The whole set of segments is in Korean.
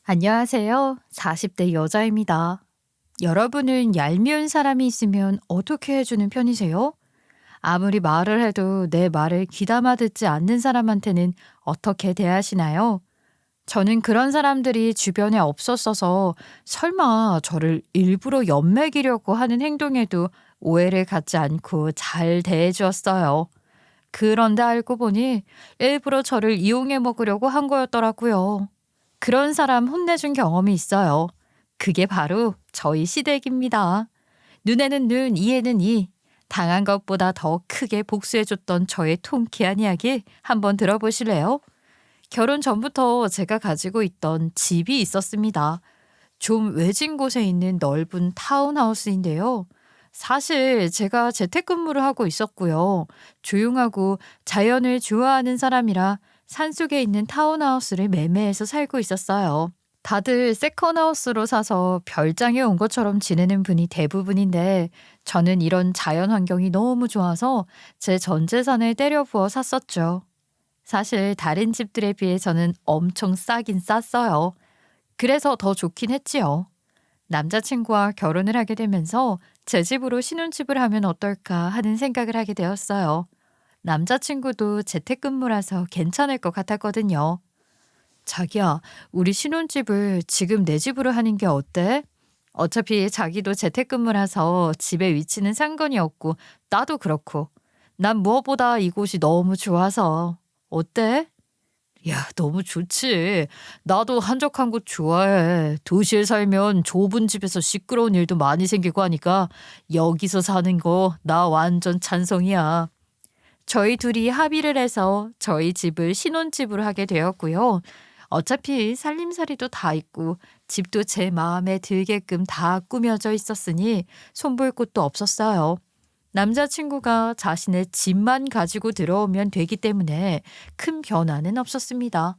안녕하세요. 40대 여자입니다. 여러분은 얄미운 사람이 있으면 어떻게 해주는 편이세요? 아무리 말을 해도 내 말을 귀담아 듣지 않는 사람한테는 어떻게 대하시나요? 저는 그런 사람들이 주변에 없었어서 설마 저를 일부러 연맥이려고 하는 행동에도 오해를 갖지 않고 잘 대해주었어요. 그런데 알고 보니 일부러 저를 이용해 먹으려고 한 거였더라고요. 그런 사람 혼내준 경험이 있어요. 그게 바로 저희 시댁입니다. 눈에는 눈, 이에는 이. 당한 것보다 더 크게 복수해줬던 저의 통쾌한 이야기 한번 들어보실래요? 결혼 전부터 제가 가지고 있던 집이 있었습니다. 좀 외진 곳에 있는 넓은 타운하우스인데요. 사실 제가 재택근무를 하고 있었고요. 조용하고 자연을 좋아하는 사람이라 산속에 있는 타운하우스를 매매해서 살고 있었어요. 다들 세컨하우스로 사서 별장에 온 것처럼 지내는 분이 대부분인데 저는 이런 자연 환경이 너무 좋아서 제 전 재산을 때려부어 샀었죠. 사실 다른 집들에 비해서는 엄청 싸긴 쌌어요. 그래서 더 좋긴 했지요. 남자친구와 결혼을 하게 되면서 제 집으로 신혼집을 하면 어떨까 하는 생각을 하게 되었어요. 남자친구도 재택근무라서 괜찮을 것 같았거든요. 자기야, 우리 신혼집을 지금 내 집으로 하는 게 어때? 어차피 자기도 재택근무라서 집의 위치는 상관이 없고 나도 그렇고 난 무엇보다 이곳이 너무 좋아서 어때? 야, 너무 좋지. 나도 한적한 곳 좋아해. 도시에 살면 좁은 집에서 시끄러운 일도 많이 생기고 하니까 여기서 사는 거 나 완전 찬성이야. 저희 둘이 합의를 해서 저희 집을 신혼집으로 하게 되었고요. 어차피 살림살이도 다 있고 집도 제 마음에 들게끔 다 꾸며져 있었으니 손볼 곳도 없었어요. 남자친구가 자신의 집만 가지고 들어오면 되기 때문에 큰 변화는 없었습니다.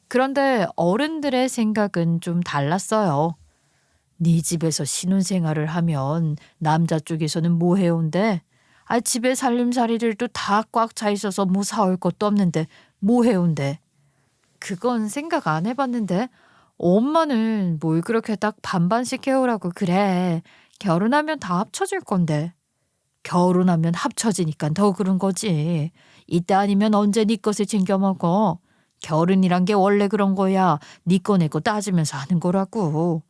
그런데 어른들의 생각은 좀 달랐어요. 네 집에서 신혼생활을 하면 남자 쪽에서는 뭐 해온대? 아, 집에 살림살이들도 다 꽉 차 있어서 뭐 사올 것도 없는데 뭐 해온대? 그건 생각 안 해봤는데 엄마는 뭘 그렇게 딱 반반씩 해오라고 그래. 결혼하면 다 합쳐질 건데. 결혼하면 합쳐지니까 더 그런 거지. 이때 아니면 언제 네 것을 챙겨 먹어. 결혼이란 게 원래 그런 거야. 네 거 내 거 따지면서 하는 거라고.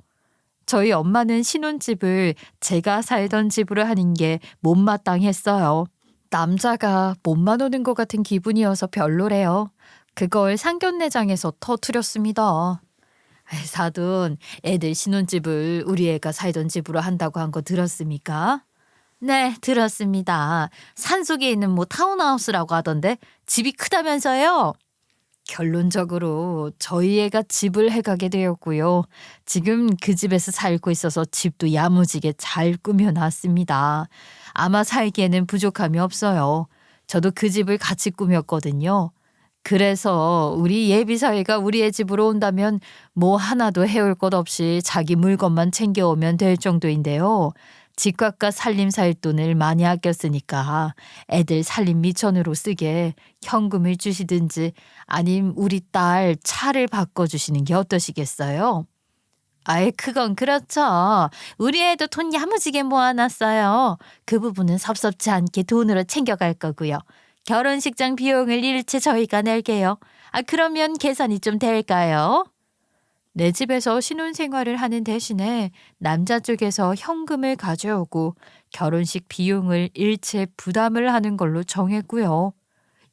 저희 엄마는 신혼집을 제가 살던 집으로 하는 게 못마땅했어요. 남자가 몸만 오는 것 같은 기분이어서 별로래요. 그걸 상견례장에서 터뜨렸습니다. 아이, 사돈, 애들 신혼집을 우리 애가 살던 집으로 한다고 한 거 들었습니까? 네, 들었습니다. 산속에 있는 뭐 타운하우스라고 하던데 집이 크다면서요? 결론적으로 저희 애가 집을 해가게 되었고요. 지금 그 집에서 살고 있어서 집도 야무지게 잘 꾸며놨습니다. 아마 살기에는 부족함이 없어요. 저도 그 집을 같이 꾸몄거든요. 그래서 우리 예비사위가 우리의 집으로 온다면 뭐 하나도 해올 것 없이 자기 물건만 챙겨오면 될 정도인데요. 집값과 살림 살 돈을 많이 아꼈으니까 애들 살림 미천으로 쓰게 현금을 주시든지 아님 우리 딸 차를 바꿔주시는 게 어떠시겠어요? 아예 그건 그렇죠. 우리 애도 돈 야무지게 모아놨어요. 그 부분은 섭섭지 않게 돈으로 챙겨갈 거고요. 결혼식장 비용을 일체 저희가 낼게요. 아, 그러면 계산이 좀 될까요? 내 집에서 신혼생활을 하는 대신에 남자 쪽에서 현금을 가져오고 결혼식 비용을 일체 부담을 하는 걸로 정했고요.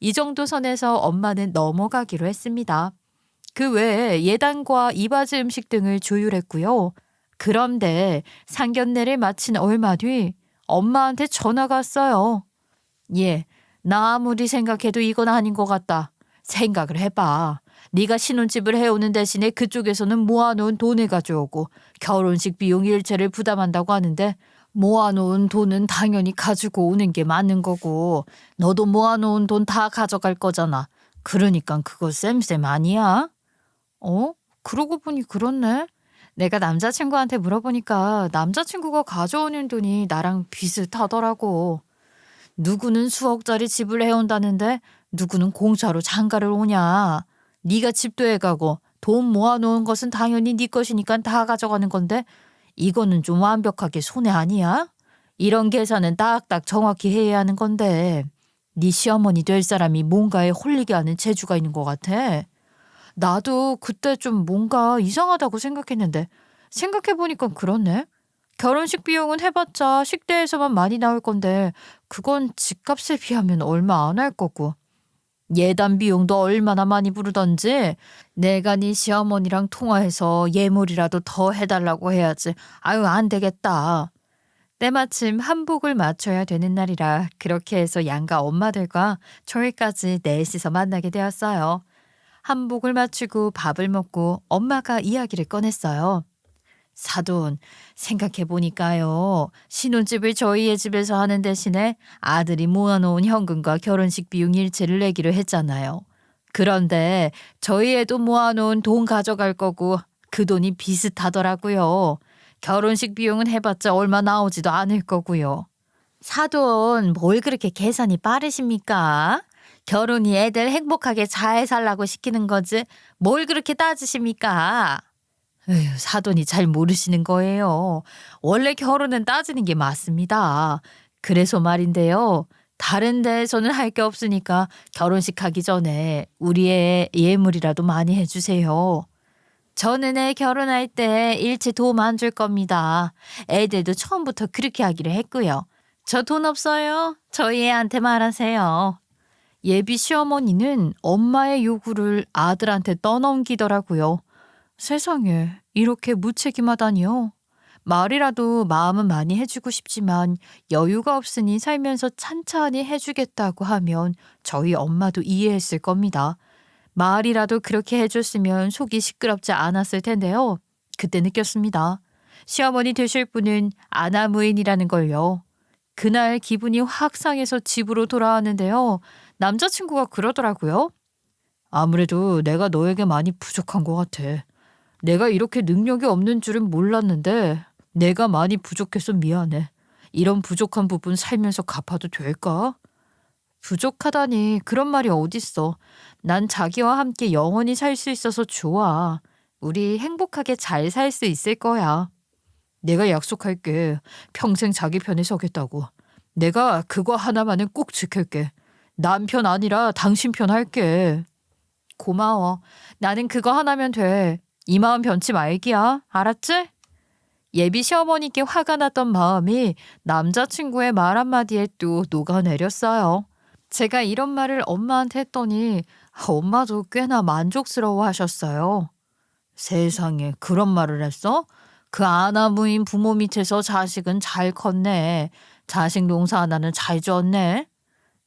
이 정도 선에서 엄마는 넘어가기로 했습니다. 그 외에 예단과 이바지 음식 등을 조율했고요. 그런데 상견례를 마친 얼마 뒤 엄마한테 전화가 왔어요. 예, 나 아무리 생각해도 이건 아닌 것 같다. 생각을 해봐. 네가 신혼집을 해오는 대신에 그쪽에서는 모아놓은 돈을 가져오고 결혼식 비용 일체를 부담한다고 하는데 모아놓은 돈은 당연히 가지고 오는 게 맞는 거고 너도 모아놓은 돈 다 가져갈 거잖아. 그러니까 그거 쌤쌤 아니야? 어? 그러고 보니 그렇네. 내가 남자친구한테 물어보니까 남자친구가 가져오는 돈이 나랑 비슷하더라고. 누구는 수억짜리 집을 해온다는데 누구는 공짜로 장가를 오냐. 네가 집도 해가고 돈 모아놓은 것은 당연히 네 것이니까 다 가져가는 건데 이거는 좀 완벽하게 손해 아니야? 이런 계산은 딱딱 정확히 해야 하는 건데 네 시어머니 될 사람이 뭔가에 홀리게 하는 재주가 있는 것 같아. 나도 그때 좀 뭔가 이상하다고 생각했는데 생각해보니까 그렇네. 결혼식 비용은 해봤자 식대에서만 많이 나올 건데 그건 집값에 비하면 얼마 안 할 거고 예단 비용도 얼마나 많이 부르던지 내가 네 시어머니랑 통화해서 예물이라도 더 해달라고 해야지. 아유 안 되겠다. 때마침 한복을 맞춰야 되는 날이라 그렇게 해서 양가 엄마들과 저희까지 넷이서 만나게 되었어요. 한복을 마치고 밥을 먹고 엄마가 이야기를 꺼냈어요. 사돈, 생각해보니까요. 신혼집을 저희의 집에서 하는 대신에 아들이 모아놓은 현금과 결혼식 비용 일체를 내기로 했잖아요. 그런데 저희 애도 모아놓은 돈 가져갈 거고 그 돈이 비슷하더라고요. 결혼식 비용은 해봤자 얼마 나오지도 않을 거고요. 사돈, 뭘 그렇게 계산이 빠르십니까? 결혼이 애들 행복하게 잘 살라고 시키는 거지. 뭘 그렇게 따지십니까? 에휴, 사돈이 잘 모르시는 거예요. 원래 결혼은 따지는 게 맞습니다. 그래서 말인데요. 다른 데에서는 할 게 없으니까 결혼식 하기 전에 우리 애 예물이라도 많이 해주세요. 저는 애 결혼할 때 일체 도움 안 줄 겁니다. 애들도 처음부터 그렇게 하기로 했고요. 저 돈 없어요. 저희 애한테 말하세요. 예비 시어머니는 엄마의 요구를 아들한테 떠넘기더라고요. 세상에 이렇게 무책임하다니요. 말이라도 마음은 많이 해주고 싶지만 여유가 없으니 살면서 찬찬히 해주겠다고 하면 저희 엄마도 이해했을 겁니다. 말이라도 그렇게 해줬으면 속이 시끄럽지 않았을 텐데요. 그때 느꼈습니다. 시어머니 되실 분은 아나무인이라는 걸요. 그날 기분이 확 상해서 집으로 돌아왔는데요. 남자친구가 그러더라고요. 아무래도 내가 너에게 많이 부족한 것 같아. 내가 이렇게 능력이 없는 줄은 몰랐는데 내가 많이 부족해서 미안해. 이런 부족한 부분 살면서 갚아도 될까? 부족하다니 그런 말이 어딨어. 난 자기와 함께 영원히 살 수 있어서 좋아. 우리 행복하게 잘 살 수 있을 거야. 내가 약속할게. 평생 자기 편에 서겠다고. 내가 그거 하나만은 꼭 지킬게. 남편 아니라 당신 편 할게. 고마워. 나는 그거 하나면 돼. 이 마음 변치 말기야. 알았지? 예비 시어머니께 화가 났던 마음이 남자친구의 말 한마디에 또 녹아내렸어요. 제가 이런 말을 엄마한테 했더니 엄마도 꽤나 만족스러워 하셨어요. 세상에 그런 말을 했어? 그 아나무인 부모 밑에서 자식은 잘 컸네. 자식 농사 하나는 잘 지었네.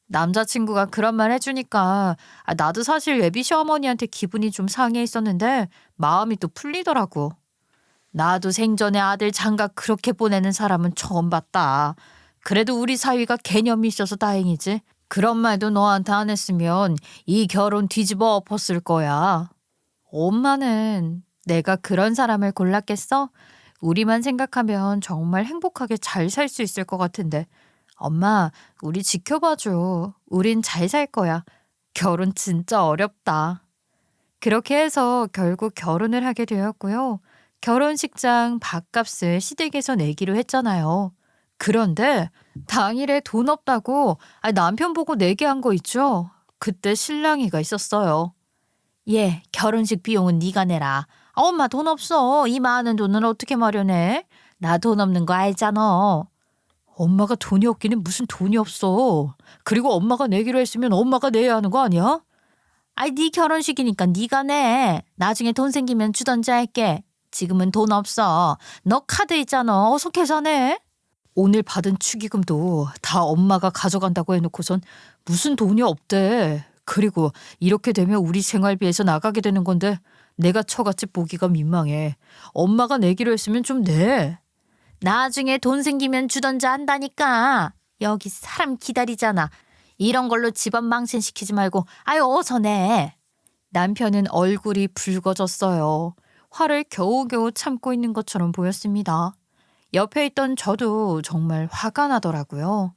남자친구가 그런 말 해주니까 나도 사실 예비 시어머니한테 기분이 좀 상해 있었는데 마음이 또 풀리더라고. 나도 생전에 아들 장가 그렇게 보내는 사람은 처음 봤다. 그래도 우리 사위가 개념이 있어서 다행이지. 그런 말도 너한테 안 했으면 이 결혼 뒤집어 엎었을 거야. 엄마는 내가 그런 사람을 골랐겠어? 우리만 생각하면 정말 행복하게 잘 살 수 있을 것 같은데. 엄마, 우리 지켜봐줘. 우린 잘 살 거야. 결혼 진짜 어렵다. 그렇게 해서 결국 결혼을 하게 되었고요. 결혼식장 밥값을 시댁에서 내기로 했잖아요. 그런데 당일에 돈 없다고 남편 보고 내게 한 거 있죠? 그때 신랑이가 있었어요. 예, 결혼식 비용은 네가 내라. 엄마 돈 없어. 이 많은 돈을 어떻게 마련해? 나 돈 없는 거 알잖아. 엄마가 돈이 없기는 무슨 돈이 없어. 그리고 엄마가 내기로 했으면 엄마가 내야 하는 거 아니야? 아이 네 결혼식이니까 네가 내. 나중에 돈 생기면 주던지 할게. 지금은 돈 없어. 너 카드 있잖아. 어서 계산해. 오늘 받은 축의금도 다 엄마가 가져간다고 해놓고선 무슨 돈이 없대. 그리고 이렇게 되면 우리 생활비에서 나가게 되는 건데 내가 처갓집 보기가 민망해. 엄마가 내기로 했으면 좀 내. 나중에 돈 생기면 주던지 한다니까. 여기 사람 기다리잖아. 이런 걸로 집안 망신시키지 말고 아유 어서 내. 남편은 얼굴이 붉어졌어요. 화를 겨우겨우 참고 있는 것처럼 보였습니다. 옆에 있던 저도 정말 화가 나더라고요.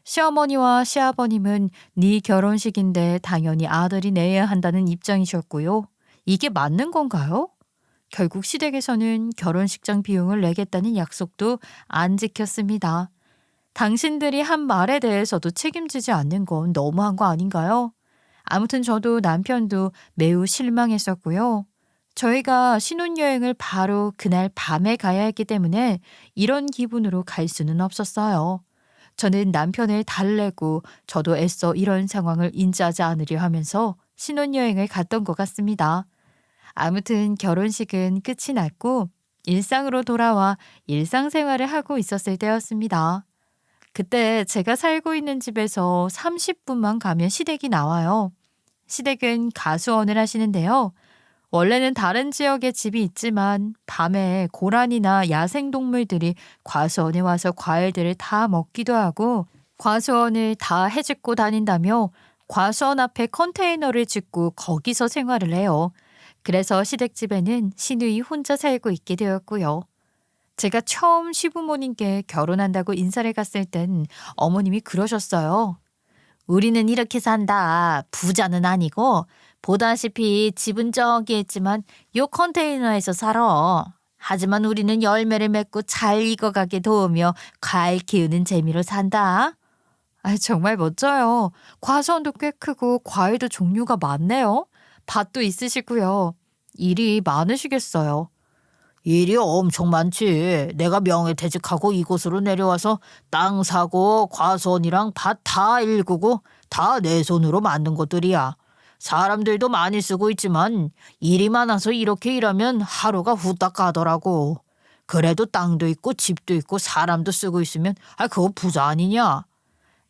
시어머니와 시아버님은 네 결혼식인데 당연히 아들이 내야 한다는 입장이셨고요. 이게 맞는 건가요? 결국 시댁에서는 결혼식장 비용을 내겠다는 약속도 안 지켰습니다. 당신들이 한 말에 대해서도 책임지지 않는 건 너무한 거 아닌가요? 아무튼 저도 남편도 매우 실망했었고요. 저희가 신혼여행을 바로 그날 밤에 가야 했기 때문에 이런 기분으로 갈 수는 없었어요. 저는 남편을 달래고 저도 애써 이런 상황을 인지하지 않으려 하면서 신혼여행을 갔던 것 같습니다. 아무튼 결혼식은 끝이 났고 일상으로 돌아와 일상생활을 하고 있었을 때였습니다. 그때 제가 살고 있는 집에서 30분만 가면 시댁이 나와요. 시댁은 가수원을 하시는데요. 원래는 다른 지역에 집이 있지만 밤에 고라니나 야생동물들이 과수원에 와서 과일들을 다 먹기도 하고 과수원을 다 헤집고 다닌다며 과수원 앞에 컨테이너를 짓고 거기서 생활을 해요. 그래서 시댁집에는 시누이 혼자 살고 있게 되었고요. 제가 처음 시부모님께 결혼한다고 인사를 갔을 땐 어머님이 그러셨어요. 우리는 이렇게 산다. 부자는 아니고 보다시피 집은 저기 있지만 요 컨테이너에서 살아. 하지만 우리는 열매를 맺고 잘 익어가게 도우며 과일 키우는 재미로 산다. 정말 멋져요. 과수원도 꽤 크고 과일도 종류가 많네요. 밭도 있으시고요. 일이 많으시겠어요. 일이 엄청 많지. 내가 명예퇴직하고 이곳으로 내려와서 땅 사고 과수원이랑 밭 다 일구고 다 내 손으로 만든 것들이야. 사람들도 많이 쓰고 있지만 일이 많아서 이렇게 일하면 하루가 후딱 가더라고. 그래도 땅도 있고 집도 있고 사람도 쓰고 있으면 그거 부자 아니냐?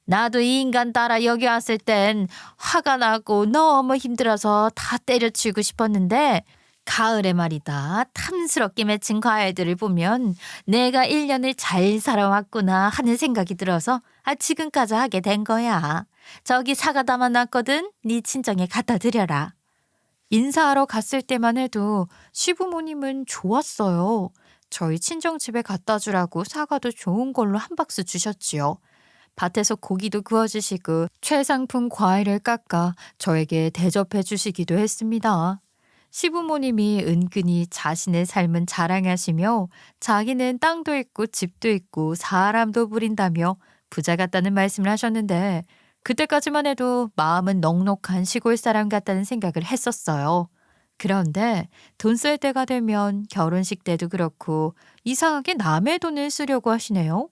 나도 이 인간 따라 여기 왔을 땐 화가 나고 너무 힘들어서 다 때려치우고 싶었는데 가을에 말이다. 탐스럽게 맺힌 과일들을 보면 내가 1년을 잘 살아왔구나 하는 생각이 들어서 지금까지 하게 된 거야. 저기 사과 담아놨거든. 네 친정에 갖다 드려라. 인사하러 갔을 때만 해도 시부모님은 좋았어요. 저희 친정집에 갖다 주라고 사과도 좋은 걸로 한 박스 주셨지요. 밭에서 고기도 구워주시고 최상품 과일을 깎아 저에게 대접해 주시기도 했습니다. 시부모님이 은근히 자신의 삶은 자랑하시며 자기는 땅도 있고 집도 있고 사람도 부린다며 부자 같다는 말씀을 하셨는데 그때까지만 해도 마음은 넉넉한 시골 사람 같다는 생각을 했었어요. 그런데 돈 쓸 때가 되면 결혼식 때도 그렇고 이상하게 남의 돈을 쓰려고 하시네요.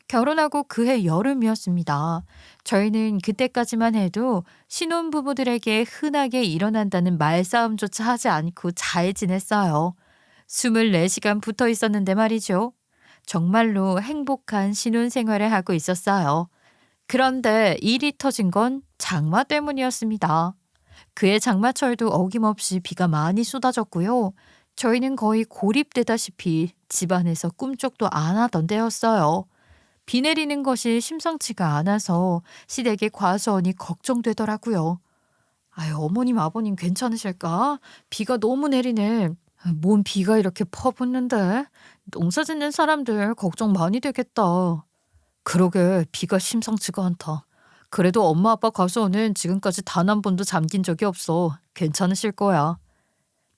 결혼하고 그해 여름이었습니다. 저희는 그때까지만 해도 신혼부부들에게 흔하게 일어난다는 말싸움조차 하지 않고 잘 지냈어요. 24시간 붙어 있었는데 말이죠. 정말로 행복한 신혼생활을 하고 있었어요. 그런데 일이 터진 건 장마 때문이었습니다. 그해 장마철도 어김없이 비가 많이 쏟아졌고요. 저희는 거의 고립되다시피 집안에서 꿈쩍도 안 하던 때였어요. 비 내리는 것이 심상치가 않아서 시댁의 과수원이 걱정되더라고요. 어머님 아버님 괜찮으실까? 비가 너무 내리네. 뭔 비가 이렇게 퍼붓는데? 농사 짓는 사람들 걱정 많이 되겠다. 그러게 비가 심상치가 않다. 그래도 엄마 아빠 과수원은 지금까지 단 한 번도 잠긴 적이 없어. 괜찮으실 거야.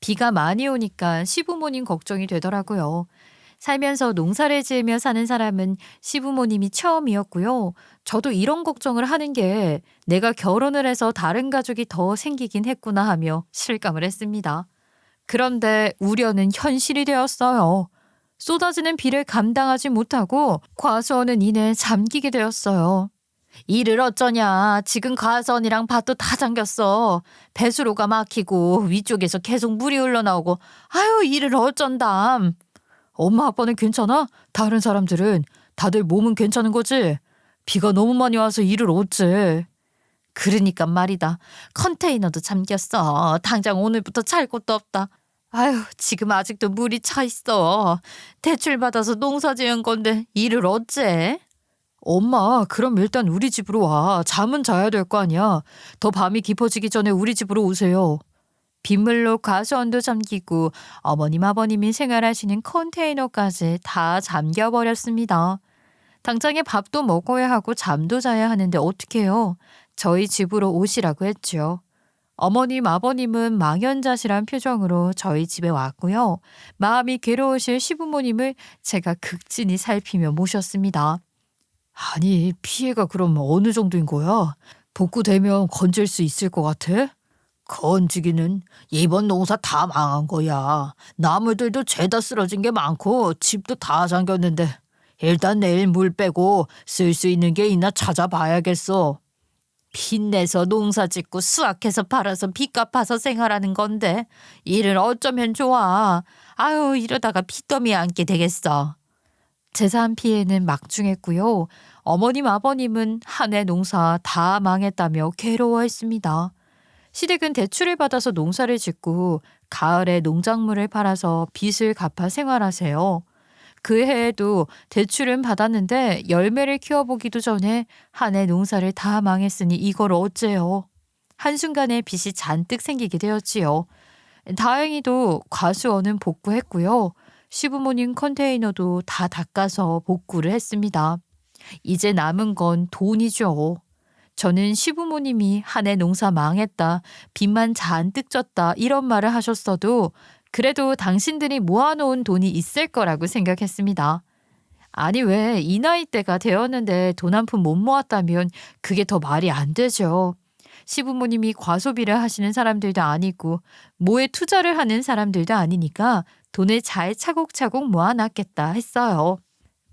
비가 많이 오니까 시부모님 걱정이 되더라고요. 살면서 농사를 지으며 사는 사람은 시부모님이 처음이었고요. 저도 이런 걱정을 하는 게 내가 결혼을 해서 다른 가족이 더 생기긴 했구나 하며 실감을 했습니다. 그런데 우려는 현실이 되었어요. 쏟아지는 비를 감당하지 못하고 과수원은 이내 잠기게 되었어요. 일을 어쩌냐. 지금 과수원이랑 밭도 다 잠겼어. 배수로가 막히고 위쪽에서 계속 물이 흘러나오고 일을 어쩐담. 엄마 아빠는 괜찮아? 다른 사람들은 다들 몸은 괜찮은 거지? 비가 너무 많이 와서 일을 어째? 그러니까 말이다. 컨테이너도 잠겼어. 당장 오늘부터 잘 곳도 없다. 지금 아직도 물이 차 있어. 대출 받아서 농사 지은 건데 일을 어째? 엄마, 그럼 일단 우리 집으로 와. 잠은 자야 될 거 아니야. 더 밤이 깊어지기 전에 우리 집으로 오세요. 빗물로 과수원도 잠기고 어머님 아버님이 생활하시는 컨테이너까지 다 잠겨버렸습니다. 당장에 밥도 먹어야 하고 잠도 자야 하는데 어떡해요. 저희 집으로 오시라고 했죠. 어머님, 아버님은 망연자실한 표정으로 저희 집에 왔고요. 마음이 괴로우실 시부모님을 제가 극진히 살피며 모셨습니다. 아니, 피해가 그럼 어느 정도인 거야? 복구되면 건질 수 있을 것 같아? 건지기는 이번 농사 다 망한 거야. 나무들도 죄다 쓰러진 게 많고 집도 다 잠겼는데 일단 내일 물 빼고 쓸 수 있는 게 있나 찾아봐야겠어. 빚내서 농사 짓고 수확해서 팔아서 빚 갚아서 생활하는 건데 일을 어쩌면 좋아. 아유, 이러다가 빚더미에 앉게 되겠어. 재산 피해는 막중했고요. 어머님, 아버님은 한 해 농사 다 망했다며 괴로워했습니다. 시댁은 대출을 받아서 농사를 짓고 가을에 농작물을 팔아서 빚을 갚아 생활하세요. 그 해에도 대출은 받았는데 열매를 키워보기도 전에 한 해 농사를 다 망했으니 이걸 어째요. 한순간에 빚이 잔뜩 생기게 되었지요. 다행히도 과수원은 복구했고요. 시부모님 컨테이너도 다 닦아서 복구를 했습니다. 이제 남은 건 돈이죠. 저는 시부모님이 한 해 농사 망했다, 빚만 잔뜩 졌다 이런 말을 하셨어도 그래도 당신들이 모아놓은 돈이 있을 거라고 생각했습니다. 아니 왜 이 나이대가 되었는데 돈 한 푼 못 모았다면 그게 더 말이 안 되죠. 시부모님이 과소비를 하시는 사람들도 아니고 뭐에 투자를 하는 사람들도 아니니까 돈을 잘 차곡차곡 모아놨겠다 했어요.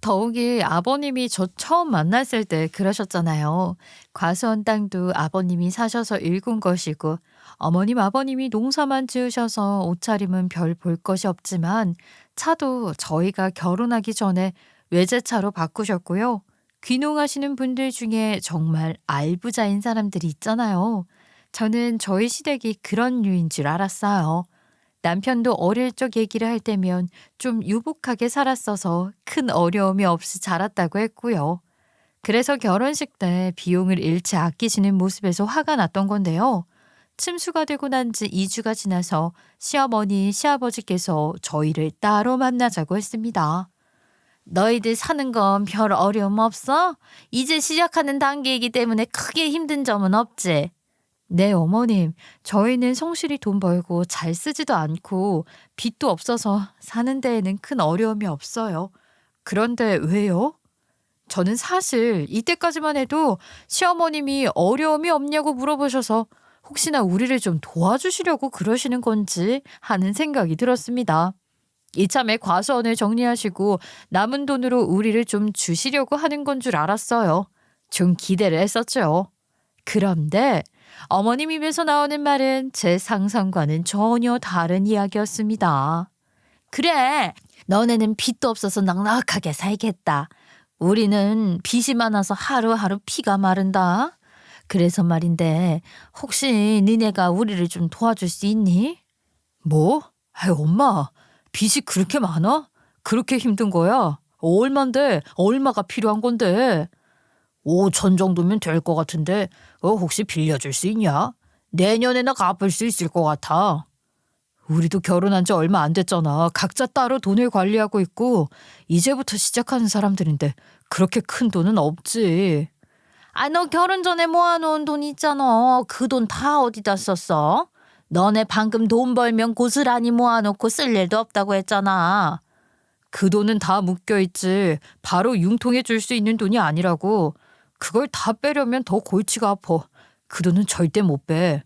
더욱이 아버님이 저 처음 만났을 때 그러셨잖아요. 과수원 땅도 아버님이 사셔서 일군 것이고 어머님 아버님이 농사만 지으셔서 옷차림은 별 볼 것이 없지만 차도 저희가 결혼하기 전에 외제차로 바꾸셨고요. 귀농하시는 분들 중에 정말 알부자인 사람들이 있잖아요. 저는 저희 시댁이 그런 류인 줄 알았어요. 남편도 어릴 적 얘기를 할 때면 좀 유복하게 살았어서 큰 어려움이 없이 자랐다고 했고요. 그래서 결혼식 때 비용을 일체 아끼시는 모습에서 화가 났던 건데요. 침수가 되고 난 지 2주가 지나서 시어머니, 시아버지께서 저희를 따로 만나자고 했습니다. 너희들 사는 건 별 어려움 없어? 이제 시작하는 단계이기 때문에 크게 힘든 점은 없지? 네, 어머님. 저희는 성실히 돈 벌고 잘 쓰지도 않고 빚도 없어서 사는 데에는 큰 어려움이 없어요. 그런데 왜요? 저는 사실 이때까지만 해도 시어머님이 어려움이 없냐고 물어보셔서 혹시나 우리를 좀 도와주시려고 그러시는 건지 하는 생각이 들었습니다. 이참에 과수원을 정리하시고 남은 돈으로 우리를 좀 주시려고 하는 건 줄 알았어요. 좀 기대를 했었죠. 그런데 어머님 입에서 나오는 말은 제 상상과는 전혀 다른 이야기였습니다. 그래, 너네는 빚도 없어서 넉넉하게 살겠다. 우리는 빚이 많아서 하루하루 피가 마른다. 그래서 말인데 혹시 니네가 우리를 좀 도와줄 수 있니? 뭐? 아유, 엄마, 빚이 그렇게 많아? 그렇게 힘든 거야? 얼만데? 얼마가 필요한 건데? 5천 정도면 될 것 같은데 혹시 빌려줄 수 있냐? 내년에나 갚을 수 있을 것 같아. 우리도 결혼한 지 얼마 안 됐잖아. 각자 따로 돈을 관리하고 있고 이제부터 시작하는 사람들인데 그렇게 큰 돈은 없지. 아, 너 결혼 전에 모아놓은 돈 있잖아. 그 돈 다 어디다 썼어? 너네 방금 돈 벌면 고스란히 모아놓고 쓸 일도 없다고 했잖아. 그 돈은 다 묶여있지. 바로 융통해 줄 수 있는 돈이 아니라고. 그걸 다 빼려면 더 골치가 아파. 그 돈은 절대 못 빼.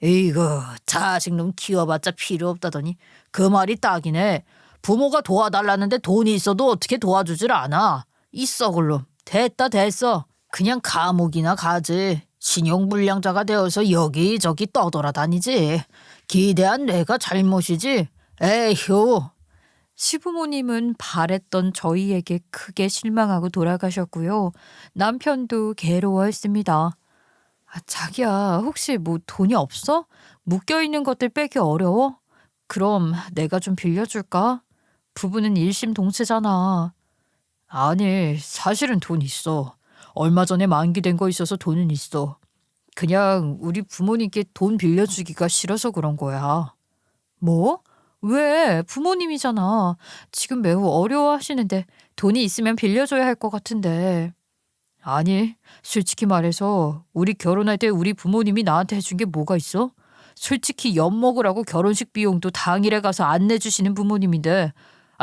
에이구, 자식놈 키워봤자 필요 없다더니 그 말이 딱이네. 부모가 도와달라는데 돈이 있어도 어떻게 도와주질 않아. 있어 글럼. 됐어. 그냥 감옥이나 가지. 신용불량자가 되어서 여기저기 떠돌아다니지. 기대한 내가 잘못이지. 에휴. 시부모님은 바랬던 저희에게 크게 실망하고 돌아가셨고요. 남편도 괴로워했습니다. 아, 자기야, 혹시 뭐 돈이 없어? 묶여있는 것들 빼기 어려워? 그럼 내가 좀 빌려줄까? 부부는 일심동체잖아. 아니, 사실은 돈 있어. 얼마 전에 만기된 거 있어서 돈은 있어. 그냥 우리 부모님께 돈 빌려주기가 싫어서 그런 거야. 뭐? 왜? 부모님이잖아. 지금 매우 어려워하시는데 돈이 있으면 빌려줘야 할 것 같은데. 아니, 솔직히 말해서 우리 결혼할 때 우리 부모님이 나한테 해준 게 뭐가 있어? 솔직히 엿 먹으라고 결혼식 비용도 당일에 가서 안 내주시는 부모님인데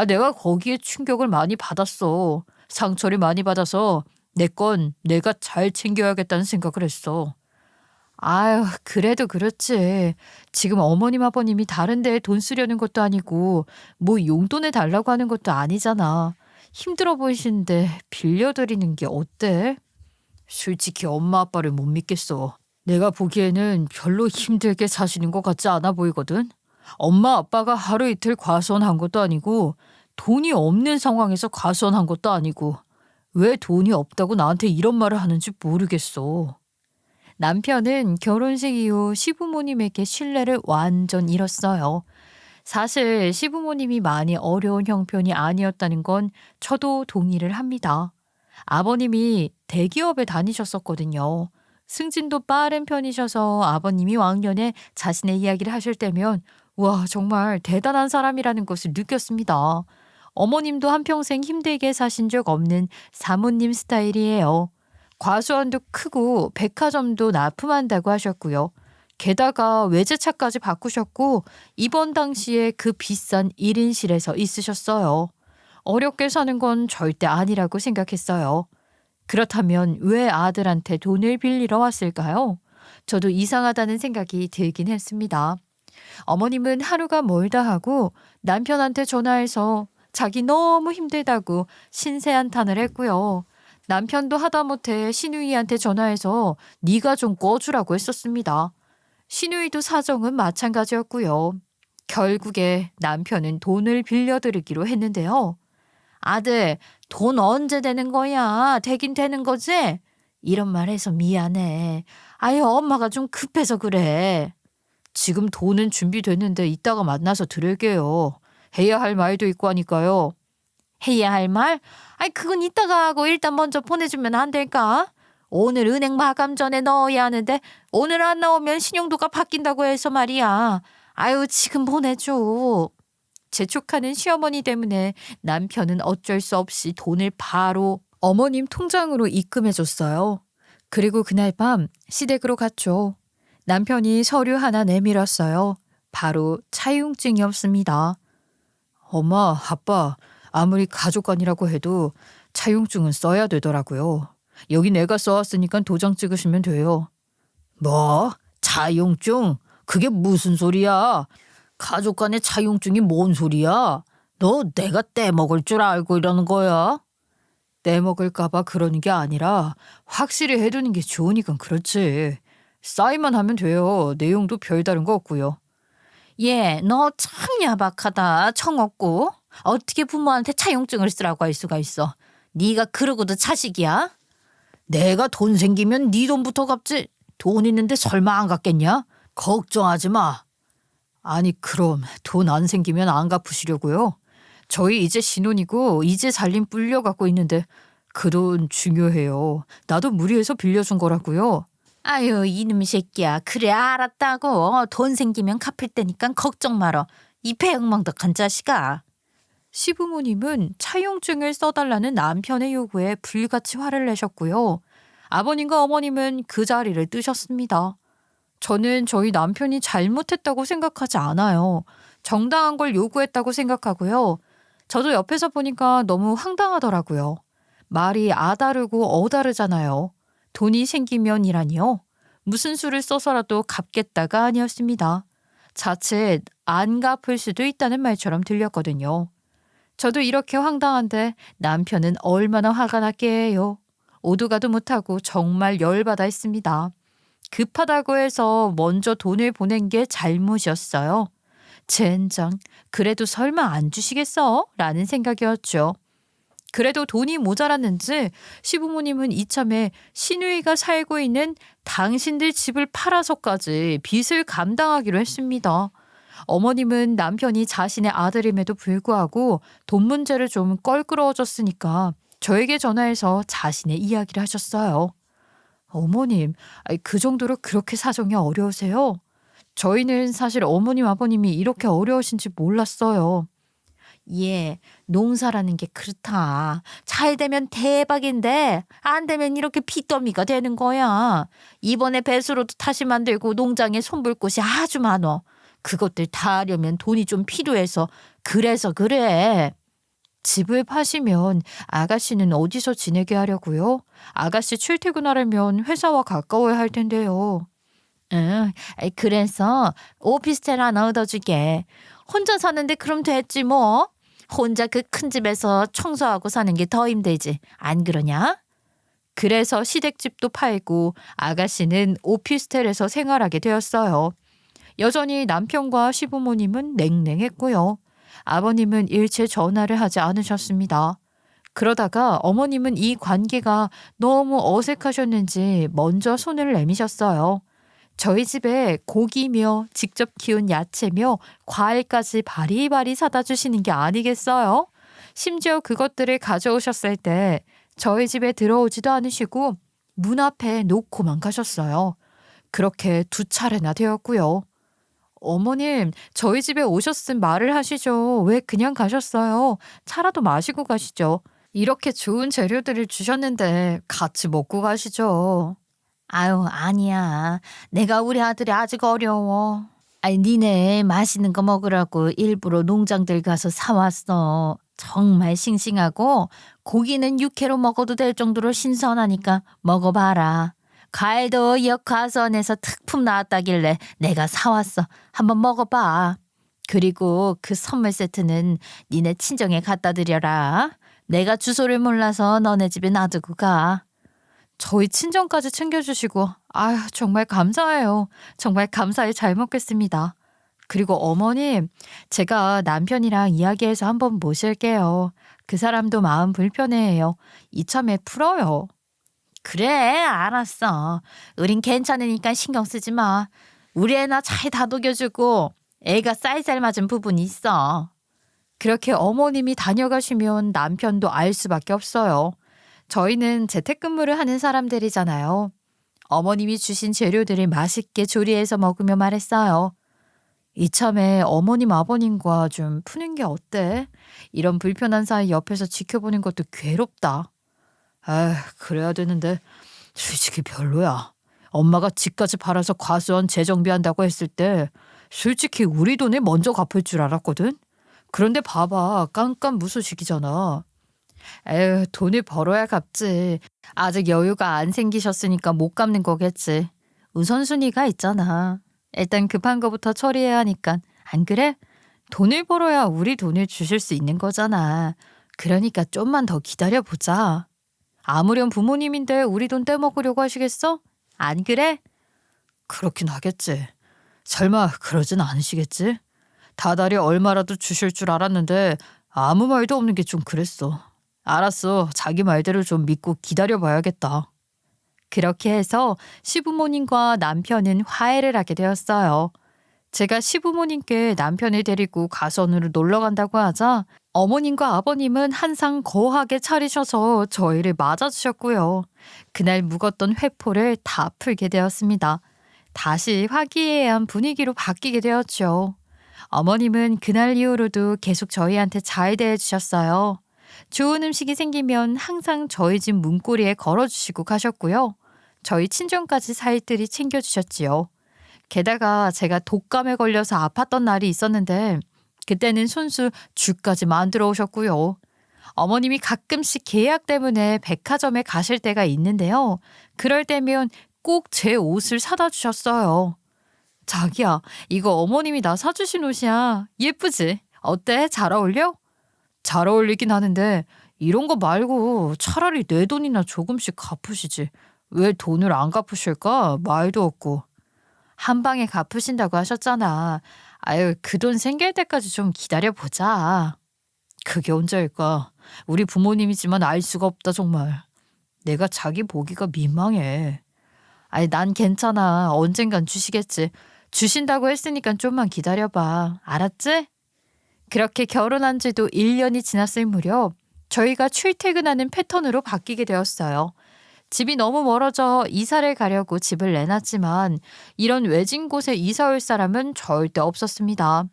내가 거기에 충격을 많이 받았어. 상처를 많이 받아서 내 건 내가 잘 챙겨야겠다는 생각을 했어. 아유, 그래도 그렇지. 지금 어머님 아버님이 다른 데에 돈 쓰려는 것도 아니고 뭐 용돈을 달라고 하는 것도 아니잖아. 힘들어 보이시는데 빌려드리는 게 어때? 솔직히 엄마 아빠를 못 믿겠어. 내가 보기에는 별로 힘들게 사시는 것 같지 않아 보이거든. 엄마 아빠가 하루 이틀 과수원한 것도 아니고 돈이 없는 상황에서 과수원한 것도 아니고 왜 돈이 없다고 나한테 이런 말을 하는지 모르겠어. 남편은 결혼식 이후 시부모님에게 신뢰를 완전 잃었어요. 사실 시부모님이 많이 어려운 형편이 아니었다는 건 저도 동의를 합니다. 아버님이 대기업에 다니셨었거든요. 승진도 빠른 편이셔서 아버님이 왕년에 자신의 이야기를 하실 때면 와, 정말 대단한 사람이라는 것을 느꼈습니다. 어머님도 한평생 힘들게 사신 적 없는 사모님 스타일이에요. 과수원도 크고 백화점도 납품한다고 하셨고요. 게다가 외제차까지 바꾸셨고 이번 당시에 그 비싼 1인실에서 있으셨어요. 어렵게 사는 건 절대 아니라고 생각했어요. 그렇다면 왜 아들한테 돈을 빌리러 왔을까요? 저도 이상하다는 생각이 들긴 했습니다. 어머님은 하루가 멀다 하고 남편한테 전화해서 자기 너무 힘들다고 신세한탄을 했고요. 남편도 하다못해 시누이한테 전화해서 네가 좀 꺼주라고 했었습니다. 시누이도 사정은 마찬가지였고요. 결국에 남편은 돈을 빌려드리기로 했는데요. 아들, 돈 언제 되는 거야? 되긴 되는 거지? 이런 말 해서 미안해. 아유, 엄마가 좀 급해서 그래. 지금 돈은 준비됐는데 이따가 만나서 드릴게요. 해야 할 말도 있고 하니까요. 해야 할 말? 아니, 그건 이따가 하고 일단 먼저 보내주면 안 될까? 오늘 은행 마감 전에 넣어야 하는데 오늘 안 나오면 신용도가 바뀐다고 해서 말이야. 아유, 지금 보내줘. 재촉하는 시어머니 때문에 남편은 어쩔 수 없이 돈을 바로 어머님 통장으로 입금해줬어요. 그리고 그날 밤 시댁으로 갔죠. 남편이 서류 하나 내밀었어요. 바로 차용증이었습니다. 엄마, 아빠, 아무리 가족관이라고 해도 차용증은 써야 되더라고요. 여기 내가 써왔으니까 도장 찍으시면 돼요. 뭐? 차용증? 그게 무슨 소리야? 가족 간의 차용증이 뭔 소리야? 너 내가 떼먹을 줄 알고 이러는 거야? 떼먹을까봐 그러는 게 아니라 확실히 해두는 게 좋으니까 그렇지. 사인만 하면 돼요. 내용도 별다른 거 없고요. 얘, 너 참 야박하다. 청 없고. 어떻게 부모한테 차용증을 쓰라고 할 수가 있어. 네가 그러고도 자식이야? 내가 돈 생기면 네 돈부터 갚지. 돈 있는데 설마 안 갚겠냐? 걱정하지 마. 아니, 그럼 돈 안 생기면 안 갚으시려고요? 저희 이제 신혼이고 이제 살림 불려갖고 있는데 그 돈 중요해요. 나도 무리해서 빌려준 거라고요. 아유, 이놈 새끼야. 그래, 알았다고. 돈 생기면 갚을 테니까 걱정 말어. 이 배역망덕한 자식아. 시부모님은 차용증을 써달라는 남편의 요구에 불같이 화를 내셨고요. 아버님과 어머님은 그 자리를 뜨셨습니다. 저는 저희 남편이 잘못했다고 생각하지 않아요. 정당한 걸 요구했다고 생각하고요. 저도 옆에서 보니까 너무 황당하더라고요. 말이 아다르고 어다르잖아요. 돈이 생기면이라니요. 무슨 수를 써서라도 갚겠다가 아니었습니다. 자칫 안 갚을 수도 있다는 말처럼 들렸거든요. 저도 이렇게 황당한데 남편은 얼마나 화가 났게요. 오도 가도 못하고 정말 열받아 했습니다. 급하다고 해서 먼저 돈을 보낸 게 잘못이었어요. 젠장, 그래도 설마 안 주시겠어? 라는 생각이었죠. 그래도 돈이 모자랐는지 시부모님은 이참에 시누이가 살고 있는 당신들 집을 팔아서까지 빚을 감당하기로 했습니다. 어머님은 남편이 자신의 아들임에도 불구하고 돈 문제를 좀 껄끄러워졌으니까 저에게 전화해서 자신의 이야기를 하셨어요. 어머님, 그 정도로 그렇게 사정이 어려우세요? 저희는 사실 어머님 아버님이 이렇게 어려우신지 몰랐어요. 예, 농사라는 게 그렇다. 잘 되면 대박인데 안 되면 이렇게 빚더미가 되는 거야. 이번에 배수로도 다시 만들고 농장에 손볼 곳이 아주 많어. 그것들 다 하려면 돈이 좀 필요해서 그래서 그래. 집을 파시면 아가씨는 어디서 지내게 하려고요? 아가씨 출퇴근하려면 회사와 가까워야 할 텐데요. 응, 그래서 오피스텔 하나 얻어주게. 혼자 사는데 그럼 됐지 뭐. 혼자 그 큰 집에서 청소하고 사는 게 더 힘들지. 안 그러냐? 그래서 시댁집도 팔고 아가씨는 오피스텔에서 생활하게 되었어요. 여전히 남편과 시부모님은 냉랭했고요. 아버님은 일체 전화를 하지 않으셨습니다. 그러다가 어머님은 이 관계가 너무 어색하셨는지 먼저 손을 내미셨어요. 저희 집에 고기며 직접 키운 야채며 과일까지 바리바리 사다 주시는 게 아니겠어요? 심지어 그것들을 가져오셨을 때 저희 집에 들어오지도 않으시고 문 앞에 놓고만 가셨어요. 그렇게 두 차례나 되었고요. 어머님, 저희 집에 오셨음 말을 하시죠. 왜 그냥 가셨어요? 차라도 마시고 가시죠. 이렇게 좋은 재료들을 주셨는데 같이 먹고 가시죠. 아유, 아니야. 내가 우리 아들이 아직 어려워. 아니, 니네 맛있는 거 먹으라고 일부러 농장들 가서 사왔어. 정말 싱싱하고 고기는 육회로 먹어도 될 정도로 신선하니까 먹어봐라. 과일도 역 가선에서 특품 나왔다길래 내가 사왔어. 한번 먹어봐. 그리고 그 선물 세트는 니네 친정에 갖다 드려라. 내가 주소를 몰라서 너네 집에 놔두고 가. 저희 친정까지 챙겨주시고 아유 정말 감사해요. 정말 감사히 잘 먹겠습니다. 그리고 어머님, 제가 남편이랑 이야기해서 한번 모실게요. 그 사람도 마음 불편해해요. 이참에 풀어요. 그래, 알았어. 우린 괜찮으니까 신경 쓰지 마. 우리 애나 잘 다독여주고 애가 쌀쌀 맞은 부분이 있어. 그렇게 어머님이 다녀가시면 남편도 알 수밖에 없어요. 저희는 재택근무를 하는 사람들이잖아요. 어머님이 주신 재료들을 맛있게 조리해서 먹으며 말했어요. 이참에 어머님 아버님과 좀 푸는 게 어때? 이런 불편한 사이 옆에서 지켜보는 것도 괴롭다. 아, 그래야 되는데 솔직히 별로야. 엄마가 집까지 팔아서 과수원 재정비한다고 했을 때 솔직히 우리 돈을 먼저 갚을 줄 알았거든. 그런데 봐봐, 깜깜무소식이잖아. 에휴, 돈을 벌어야 갚지. 아직 여유가 안 생기셨으니까 못 갚는 거겠지. 우선순위가 있잖아. 일단 급한 거부터 처리해야 하니까. 안 그래? 돈을 벌어야 우리 돈을 주실 수 있는 거잖아. 그러니까 좀만 더 기다려보자. 아무렴 부모님인데 우리 돈 떼먹으려고 하시겠어? 안 그래? 그렇긴 하겠지. 설마 그러진 않으시겠지? 다달이 얼마라도 주실 줄 알았는데 아무 말도 없는 게 좀 그랬어. 알았어. 자기 말대로 좀 믿고 기다려봐야겠다. 그렇게 해서 시부모님과 남편은 화해를 하게 되었어요. 제가 시부모님께 남편을 데리고 가선으로 놀러 간다고 하자 어머님과 아버님은 한상 거하게 차리셔서 저희를 맞아주셨고요. 그날 묵었던 회포를 다 풀게 되었습니다. 다시 화기애애한 분위기로 바뀌게 되었죠. 어머님은 그날 이후로도 계속 저희한테 잘 대해주셨어요. 좋은 음식이 생기면 항상 저희 집 문고리에 걸어주시고 가셨고요. 저희 친정까지 살뜰히 챙겨주셨지요. 게다가 제가 독감에 걸려서 아팠던 날이 있었는데 그때는 손수 죽까지 만들어 오셨고요. 어머님이 가끔씩 계약 때문에 백화점에 가실 때가 있는데요. 그럴 때면 꼭 제 옷을 사다 주셨어요. 자기야, 이거 어머님이 나 사주신 옷이야. 예쁘지? 어때? 잘 어울려? 잘 어울리긴 하는데 이런 거 말고 차라리 내 돈이나 조금씩 갚으시지. 왜 돈을 안 갚으실까? 말도 없고. 한 방에 갚으신다고 하셨잖아. 아유, 그 돈 생길 때까지 좀 기다려보자. 그게 언제일까? 우리 부모님이지만 알 수가 없다 정말. 내가 자기 보기가 민망해. 아니, 난 괜찮아. 언젠간 주시겠지. 주신다고 했으니까 좀만 기다려봐. 알았지? 그렇게 결혼한 지도 1년이 지났을 무렵 저희가 출퇴근하는 패턴으로 바뀌게 되었어요. 집이 너무 멀어져 이사를 가려고 집을 내놨지만 이런 외진 곳에 이사 올 사람은 절대 없었습니다.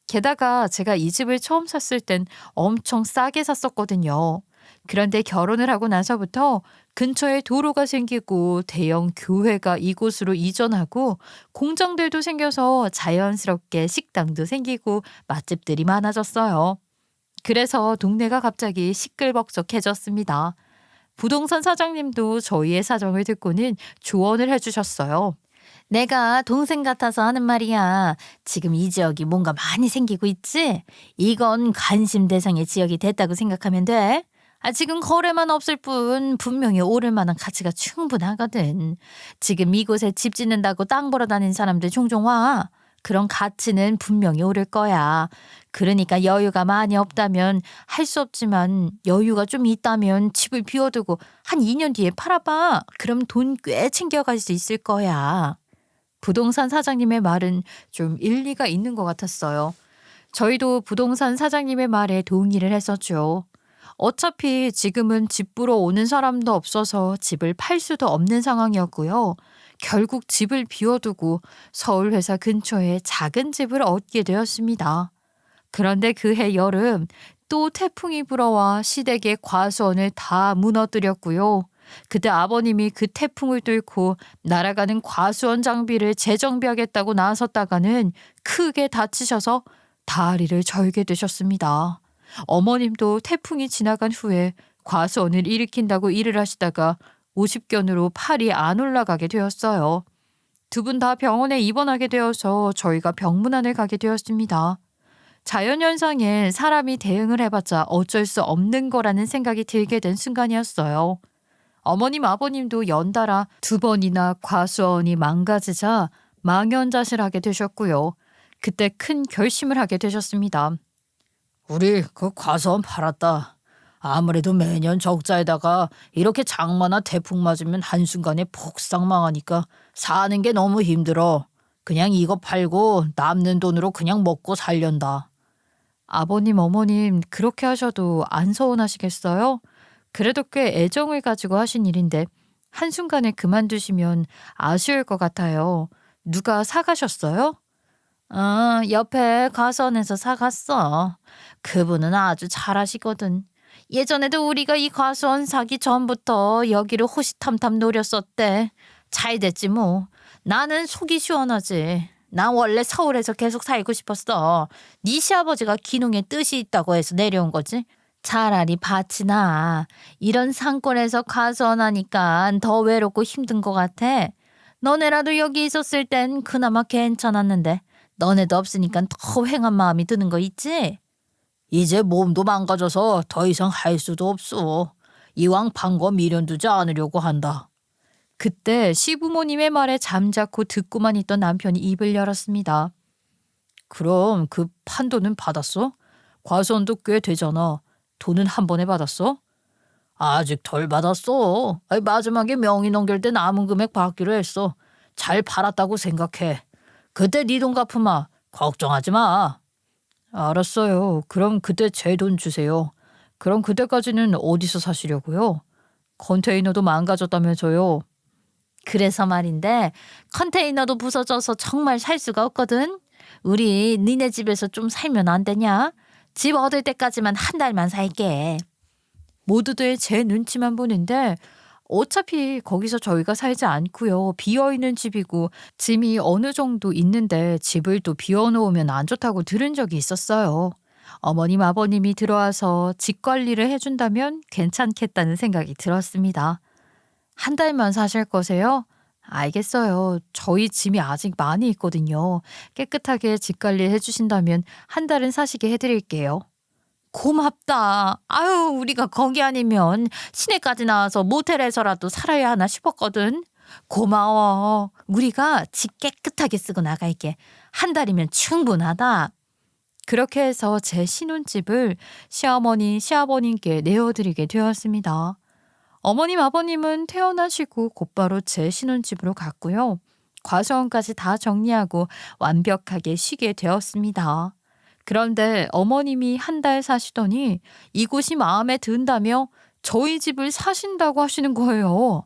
게다가 제가 이 집을 처음 샀을 땐 엄청 싸게 샀었거든요. 그런데 결혼을 하고 나서부터 근처에 도로가 생기고 대형 교회가 이곳으로 이전하고 공장들도 생겨서 자연스럽게 식당도 생기고 맛집들이 많아졌어요. 그래서 동네가 갑자기 시끌벅적해졌습니다. 부동산 사장님도 저희의 사정을 듣고는 조언을 해주셨어요. 내가 동생 같아서 하는 말이야. 지금 이 지역이 뭔가 많이 생기고 있지? 이건 관심 대상의 지역이 됐다고 생각하면 돼. 지금 거래만 없을 뿐 분명히 오를 만한 가치가 충분하거든. 지금 이곳에 집 짓는다고 땅 보러 다니는 사람들 종종 와. 그런 가치는 분명히 오를 거야. 그러니까 여유가 많이 없다면 할 수 없지만 여유가 좀 있다면 집을 비워두고 한 2년 뒤에 팔아봐. 그럼 돈 꽤 챙겨갈 수 있을 거야. 부동산 사장님의 말은 좀 일리가 있는 것 같았어요. 저희도 부동산 사장님의 말에 동의를 했었죠. 어차피 지금은 집 보러 오는 사람도 없어서 집을 팔 수도 없는 상황이었고요. 결국 집을 비워두고 서울 회사 근처에 작은 집을 얻게 되었습니다. 그런데 그해 여름 또 태풍이 불어와 시댁의 과수원을 다 무너뜨렸고요. 그때 아버님이 그 태풍을 뚫고 날아가는 과수원 장비를 재정비하겠다고 나섰다가는 크게 다치셔서 다리를 절게 되셨습니다. 어머님도 태풍이 지나간 후에 과수원을 일으킨다고 일을 하시다가 50견으로 팔이 안 올라가게 되었어요. 두 분 다 병원에 입원하게 되어서 저희가 병문안을 가게 되었습니다. 자연현상에 사람이 대응을 해봤자 어쩔 수 없는 거라는 생각이 들게 된 순간이었어요. 어머님 아버님도 연달아 2번이나 과수원이 망가지자 망연자실하게 되셨고요. 그때 큰 결심을 하게 되셨습니다. 우리 그 과수원 팔았다. 아무래도 매년 적자에다가 이렇게 장마나 태풍 맞으면 한순간에 폭삭 망하니까 사는 게 너무 힘들어. 그냥 이거 팔고 남는 돈으로 그냥 먹고 살련다. 아버님 어머님 그렇게 하셔도 안 서운하시겠어요? 그래도 꽤 애정을 가지고 하신 일인데 한순간에 그만두시면 아쉬울 것 같아요. 누가 사가셨어요? 옆에 과수원에서 사갔어. 그분은 아주 잘하시거든. 예전에도 우리가 이 과수원 사기 전부터 여기를 호시탐탐 노렸었대. 잘 됐지 뭐. 나는 속이 시원하지. 난 원래 서울에서 계속 살고 싶었어. 네 시아버지가 기농에 뜻이 있다고 해서 내려온 거지. 차라리 밭이 나. 이런 상권에서 과수원하니까 더 외롭고 힘든 것 같아. 너네라도 여기 있었을 땐 그나마 괜찮았는데 너네도 없으니까 더 휑한 마음이 드는 거 있지? 이제 몸도 망가져서 더 이상 할 수도 없어. 이왕 판 거 미련두지 않으려고 한다. 그때 시부모님의 말에 잠자코 듣고만 있던 남편이 입을 열었습니다. 그럼 그 판돈은 받았어? 과수원도 꽤 되잖아. 돈은 한 번에 받았어? 아직 덜 받았어. 마지막에 명의 넘길 때 남은 금액 받기로 했어. 잘 팔았다고 생각해. 그때 네 돈 갚으마. 걱정하지 마. 알았어요. 그럼 그때 제 돈 주세요. 그럼 그때까지는 어디서 사시려고요? 컨테이너도 망가졌다면서요. 그래서 말인데 컨테이너도 부서져서 정말 살 수가 없거든. 우리 니네 집에서 좀 살면 안 되냐? 집 얻을 때까지만 한 달만 살게. 모두들 제 눈치만 보는데 어차피 거기서 저희가 살지 않고요. 비어있는 집이고 짐이 어느 정도 있는데 집을 또 비워놓으면 안 좋다고 들은 적이 있었어요. 어머님 아버님이 들어와서 집 관리를 해준다면 괜찮겠다는 생각이 들었습니다. 한 달만 사실 거세요? 알겠어요. 저희 짐이 아직 많이 있거든요. 깨끗하게 집 관리 해주신다면 한 달은 사시게 해드릴게요. 고맙다. 아유, 우리가 거기 아니면 시내까지 나와서 모텔에서라도 살아야 하나 싶었거든. 고마워. 우리가 집 깨끗하게 쓰고 나갈게. 한 달이면 충분하다. 그렇게 해서 제 신혼집을 시어머니, 시아버님께 내어드리게 되었습니다. 어머님, 아버님은 퇴원하시고 곧바로 제 신혼집으로 갔고요. 과수원까지 다 정리하고 완벽하게 쉬게 되었습니다. 그런데 어머님이 한 달 사시더니 이곳이 마음에 든다며 저희 집을 사신다고 하시는 거예요.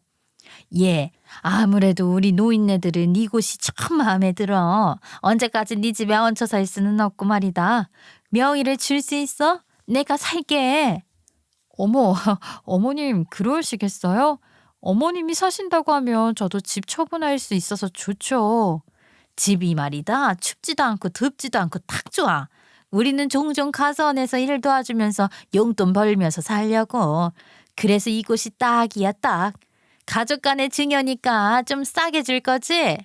예, 아무래도 우리 노인네들은 이곳이 참 마음에 들어. 언제까지 네 집에 얹혀 살 수는 없고 말이다. 명의를 줄 수 있어? 내가 살게. 어머, 어머님 그러시겠어요? 어머님이 사신다고 하면 저도 집 처분할 수 있어서 좋죠. 집이 말이다. 춥지도 않고 덥지도 않고 딱 좋아. 우리는 종종 가서원에서 일 도와주면서 용돈 벌면서 살려고. 그래서 이곳이 딱이야 딱. 가족 간의 증여니까 좀 싸게 줄 거지?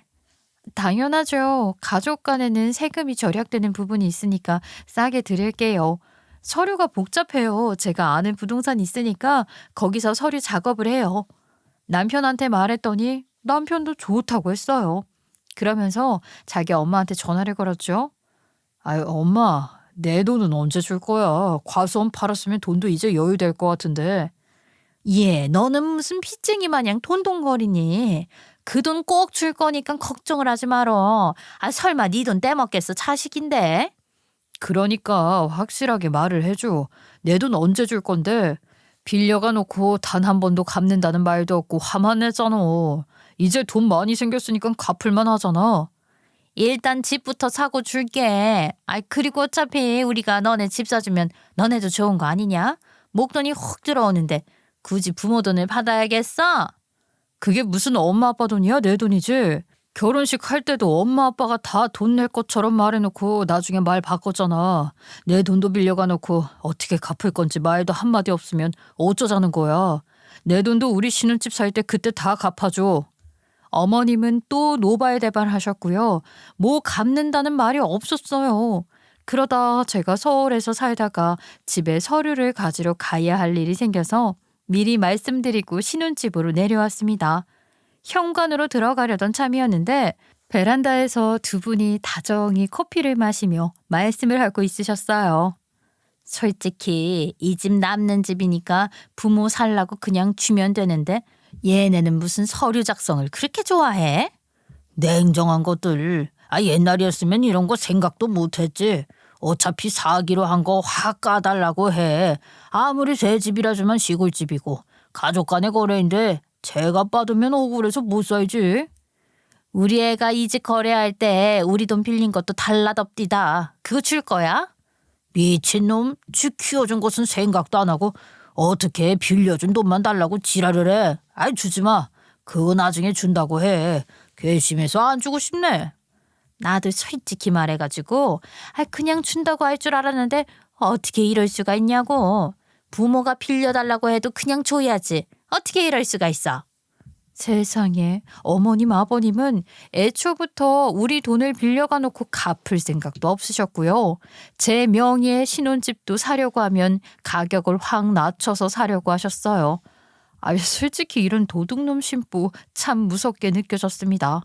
당연하죠. 가족 간에는 세금이 절약되는 부분이 있으니까 싸게 드릴게요. 서류가 복잡해요. 제가 아는 부동산 있으니까 거기서 서류 작업을 해요. 남편한테 말했더니 남편도 좋다고 했어요. 그러면서 자기 엄마한테 전화를 걸었죠. 아유, 엄마, 내 돈은 언제 줄 거야? 과수원 팔았으면 돈도 이제 여유될 것 같은데. 예, 너는 무슨 빚쟁이 마냥 돈돈거리니? 그 돈 꼭 줄 거니까 걱정을 하지 말어. 아, 설마 네 돈 떼먹겠어, 자식인데? 그러니까 확실하게 말을 해줘. 내 돈 언제 줄 건데? 빌려가 놓고 단 한 번도 갚는다는 말도 없고 화만 내잖아. 이제 돈 많이 생겼으니까 갚을만 하잖아. 일단 집부터 사고 줄게. 아이, 그리고 어차피 우리가 너네 집 사주면 너네도 좋은 거 아니냐? 목돈이 훅 들어오는데 굳이 부모 돈을 받아야겠어? 그게 무슨 엄마 아빠 돈이야? 내 돈이지. 결혼식 할 때도 엄마 아빠가 다 돈 낼 것처럼 말해놓고 나중에 말 바꿨잖아. 내 돈도 빌려가 놓고 어떻게 갚을 건지 말도 한마디 없으면 어쩌자는 거야. 내 돈도 우리 신혼집 살 때 그때 다 갚아줘. 어머님은 또 노발대발하셨고요. 뭐 갚는다는 말이 없었어요. 그러다 제가 서울에서 살다가 집에 서류를 가지러 가야 할 일이 생겨서 미리 말씀드리고 신혼집으로 내려왔습니다. 현관으로 들어가려던 참이었는데 베란다에서 두 분이 다정히 커피를 마시며 말씀을 하고 있으셨어요. 솔직히 이 집 남는 집이니까 부모 살라고 그냥 주면 되는데 얘네는 무슨 서류 작성을 그렇게 좋아해? 냉정한 것들. 아, 옛날이었으면 이런 거 생각도 못했지. 어차피 사기로 한 거 확 까달라고 해. 아무리 새 집이라지만 시골집이고 가족 간의 거래인데 제가 받으면 억울해서 못 살지. 우리 애가 이 집 거래할 때 우리 돈 빌린 것도 달라덥디다. 그거 줄 거야? 미친놈, 쥐 키워준 것은 생각도 안 하고 어떻게 빌려준 돈만 달라고 지랄을 해. 아이, 주지 마. 그거 나중에 준다고 해. 괘씸해서 안 주고 싶네. 나도 솔직히 말해가지고 그냥 준다고 할 줄 알았는데 어떻게 이럴 수가 있냐고. 부모가 빌려달라고 해도 그냥 줘야지. 어떻게 이럴 수가 있어. 세상에, 어머님 아버님은 애초부터 우리 돈을 빌려가 놓고 갚을 생각도 없으셨고요. 제 명의의 신혼집도 사려고 하면 가격을 확 낮춰서 사려고 하셨어요. 솔직히 이런 도둑놈 심보 참 무섭게 느껴졌습니다.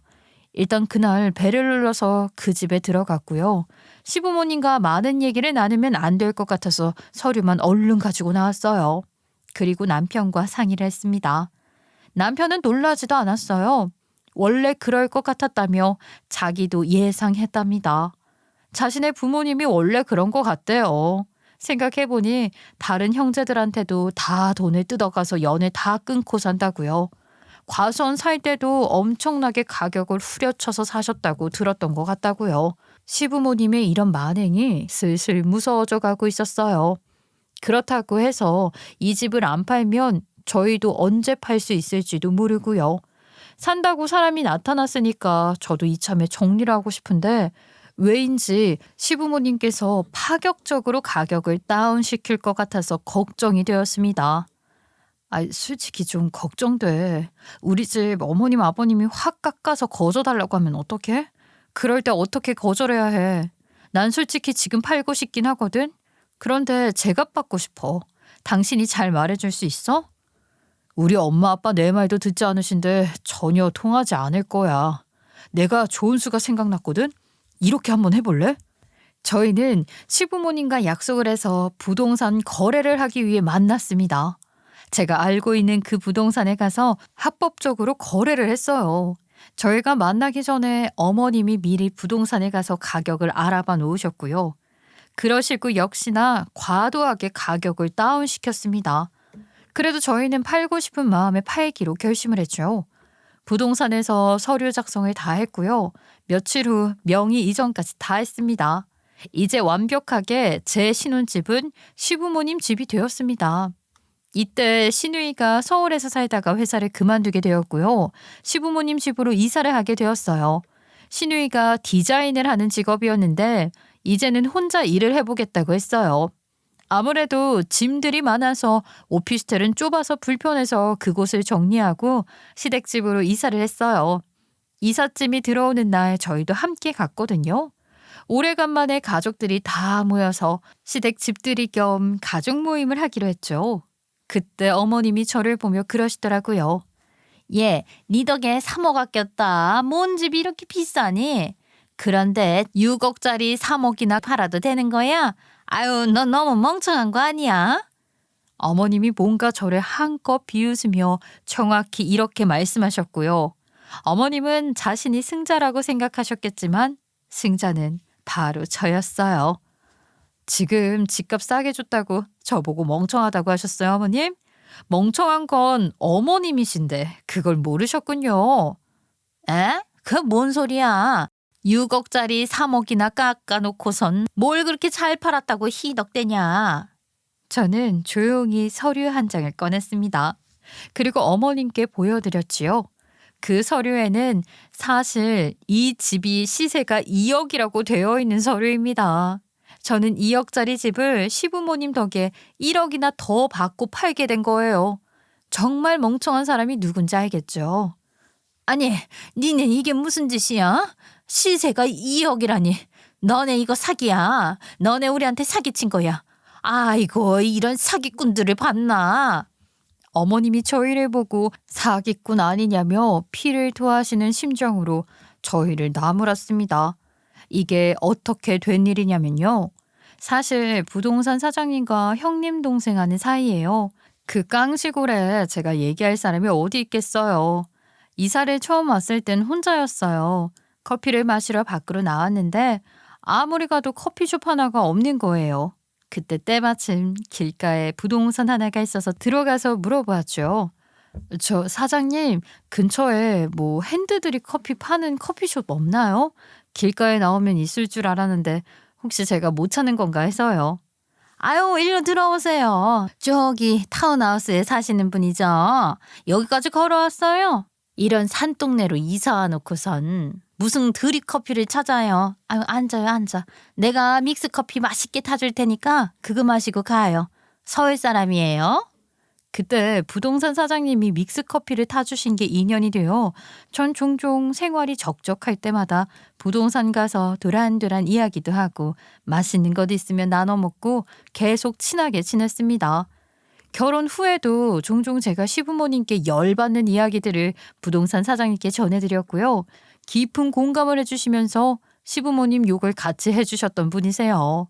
일단 그날 배를 눌러서 그 집에 들어갔고요. 시부모님과 많은 얘기를 나누면 안 될 것 같아서 서류만 얼른 가지고 나왔어요. 그리고 남편과 상의를 했습니다. 남편은 놀라지도 않았어요. 원래 그럴 것 같았다며 자기도 예상했답니다. 자신의 부모님이 원래 그런 것 같대요. 생각해보니 다른 형제들한테도 다 돈을 뜯어가서 연애 다 끊고 산다고요. 과수원 살 때도 엄청나게 가격을 후려쳐서 사셨다고 들었던 것 같다고요. 시부모님의 이런 만행이 슬슬 무서워져 가고 있었어요. 그렇다고 해서 이 집을 안 팔면 저희도 언제 팔 수 있을지도 모르고요. 산다고 사람이 나타났으니까 저도 이참에 정리를 하고 싶은데 왜인지 시부모님께서 파격적으로 가격을 다운시킬 것 같아서 걱정이 되었습니다. 솔직히 좀 걱정돼. 우리 집 어머님 아버님이 확 깎아서 거저달라고 하면 어떡해? 그럴 때 어떻게 거절해야 해? 난 솔직히 지금 팔고 싶긴 하거든. 그런데 제값 받고 싶어. 당신이 잘 말해줄 수 있어? 우리 엄마 아빠 내 말도 듣지 않으신데 전혀 통하지 않을 거야. 내가 좋은 수가 생각났거든? 이렇게 한번 해볼래? 저희는 시부모님과 약속을 해서 부동산 거래를 하기 위해 만났습니다. 제가 알고 있는 그 부동산에 가서 합법적으로 거래를 했어요. 저희가 만나기 전에 어머님이 미리 부동산에 가서 가격을 알아봐 놓으셨고요. 그러시고 역시나 과도하게 가격을 다운시켰습니다. 그래도 저희는 팔고 싶은 마음에 팔기로 결심을 했죠. 부동산에서 서류 작성을 다 했고요. 며칠 후 명의 이전까지 다 했습니다. 이제 완벽하게 제 신혼집은 시부모님 집이 되었습니다. 이때 시누이가 서울에서 살다가 회사를 그만두게 되었고요. 시부모님 집으로 이사를 하게 되었어요. 시누이가 디자인을 하는 직업이었는데 이제는 혼자 일을 해보겠다고 했어요. 아무래도 짐들이 많아서 오피스텔은 좁아서 불편해서 그곳을 정리하고 시댁집으로 이사를 했어요. 이삿짐이 들어오는 날 저희도 함께 갔거든요. 오래간만에 가족들이 다 모여서 시댁 집들이 겸 가족 모임을 하기로 했죠. 그때 어머님이 저를 보며 그러시더라고요. 얘, 니 덕에 3억 아꼈다. 뭔 집이 이렇게 비싸니? 그런데 6억짜리 3억이나 팔아도 되는 거야? 아유, 너 너무 멍청한 거 아니야? 어머님이 뭔가 저를 한껏 비웃으며 정확히 이렇게 말씀하셨고요. 어머님은 자신이 승자라고 생각하셨겠지만 승자는 바로 저였어요. 지금 집값 싸게 줬다고 저보고 멍청하다고 하셨어요, 어머님? 멍청한 건 어머님이신데 그걸 모르셨군요. 에? 그 뭔 소리야? 6억짜리 3억이나 깎아놓고선 뭘 그렇게 잘 팔았다고 희덕대냐? 저는 조용히 서류 한 장을 꺼냈습니다. 그리고 어머님께 보여드렸지요. 그 서류에는 사실 이 집이 시세가 2억이라고 되어 있는 서류입니다. 저는 2억짜리 집을 시부모님 덕에 1억이나 더 받고 팔게 된 거예요. 정말 멍청한 사람이 누군지 알겠죠. 아니, 니네 이게 무슨 짓이야? 시세가 2억이라니. 너네 이거 사기야. 너네 우리한테 사기친 거야. 아이고, 이런 사기꾼들을 봤나? 어머님이 저희를 보고 사기꾼 아니냐며 피를 토하시는 심정으로 저희를 나무랐습니다. 이게 어떻게 된 일이냐면요. 사실 부동산 사장님과 형님 동생 하는 사이예요. 그 깡시골에 제가 얘기할 사람이 어디 있겠어요. 이사를 처음 왔을 땐 혼자였어요. 커피를 마시러 밖으로 나왔는데 아무리 가도 커피숍 하나가 없는 거예요. 그때 때마침 길가에 부동산 하나가 있어서 들어가서 물어봤죠. 저 사장님, 근처에 뭐 핸드드립 커피 파는 커피숍 없나요? 길가에 나오면 있을 줄 알았는데 혹시 제가 못 찾는 건가 해서요. 아유, 일로 들어오세요. 저기 타운하우스에 사시는 분이죠. 여기까지 걸어왔어요. 이런 산동네로 이사 와놓고선 무슨 드립 커피를 찾아요. 아유, 앉아요, 앉아. 내가 믹스 커피 맛있게 타줄 테니까 그거 마시고 가요. 서울 사람이에요. 그때 부동산 사장님이 믹스 커피를 타주신 게 인연이 되어 전 종종 생활이 적적할 때마다 부동산 가서 도란도란 이야기도 하고 맛있는 것 있으면 나눠 먹고 계속 친하게 지냈습니다. 결혼 후에도 종종 제가 시부모님께 열받는 이야기들을 부동산 사장님께 전해드렸고요. 깊은 공감을 해주시면서 시부모님 욕을 같이 해주셨던 분이세요.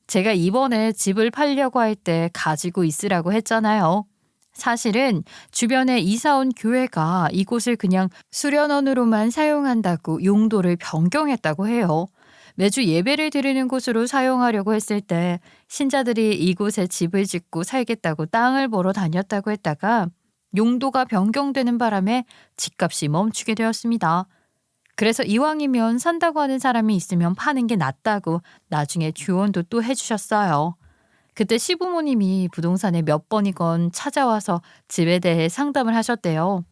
제가 이번에 집을 팔려고 할 때 가지고 있으라고 했잖아요. 사실은 주변에 이사 온 교회가 이곳을 그냥 수련원으로만 사용한다고 용도를 변경했다고 해요. 매주 예배를 드리는 곳으로 사용하려고 했을 때 신자들이 이곳에 집을 짓고 살겠다고 땅을 보러 다녔다고 했다가 용도가 변경되는 바람에 집값이 멈추게 되었습니다. 그래서 이왕이면 산다고 하는 사람이 있으면 파는 게 낫다고 나중에 조언도 또 해주셨어요. 그때 시부모님이 부동산에 몇 번이건 찾아와서 집에 대해 상담을 하셨대요.